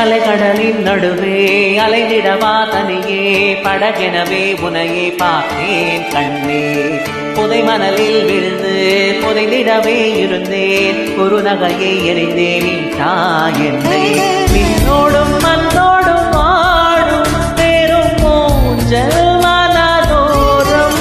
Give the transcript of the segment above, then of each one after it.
அலைகடலின் நடுவே அலைந்திடவா தனியே படகெனவே உனையே பார்த்தேன் கண்ணே. புதை மணலில் விழுந்து புதைந்திடவே இருந்தேன் ஒரு நகையை எறிந்தேன் நீட்டா என்னை. நின்னோடும் மண்ணோடும் வாடும் பேரும் மூஞ்சல் மனதோரம்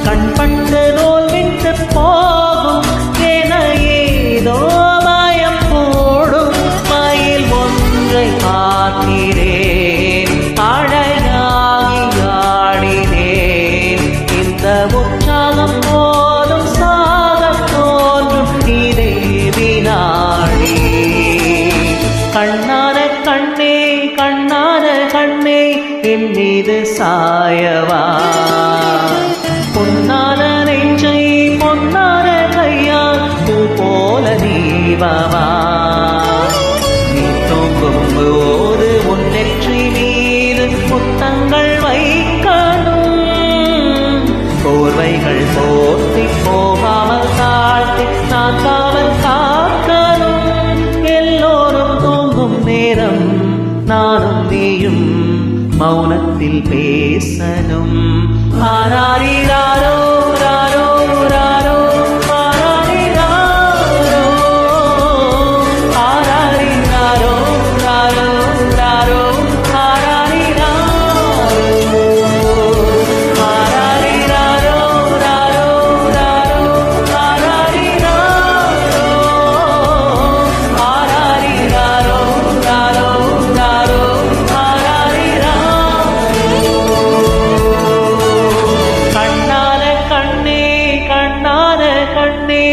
கண்பட்டு நூல் விட்டு போகும் என ஏதோ மயம் போடும் மயில் ஒன்றை பார்க்கிறேன் அழகாகி ஆடினேன். இந்த உற்சாகம் போதும் சாக தோன்றும் இதே வினாடி. கண்ணான கண்ணே கண்ணான கண்ணே என் மீது சாயவா. பொன்னான நெஞ்சை பொன்னான கையால் பூ போல நீவவா. நீ தூங்கும் போது உன் நெற்றி மீது முத்தங்கள் வைக்கணும். போர்வைகள் போர்த்தி போகாமல் தாழ்த்தி நான் காவல் காக்கணும். எல்லோரும் தூங்கும் நேரம் நானும் நீயும் மௌனத்தில் பேசணும். ஆராரிராரோ ராரோ ராரோ ஆராரிராரோ ஆராரிராரோ ராரோ ராரோ ஆராரிராரோ ஆராரிராரோ ராரோ ராரோ ஆராரிராரோ ஆராரிராரோ ராரோ ராரோ ஆராரிராரோ. கண்ணான கண்ணே கண்ணான கண்ணே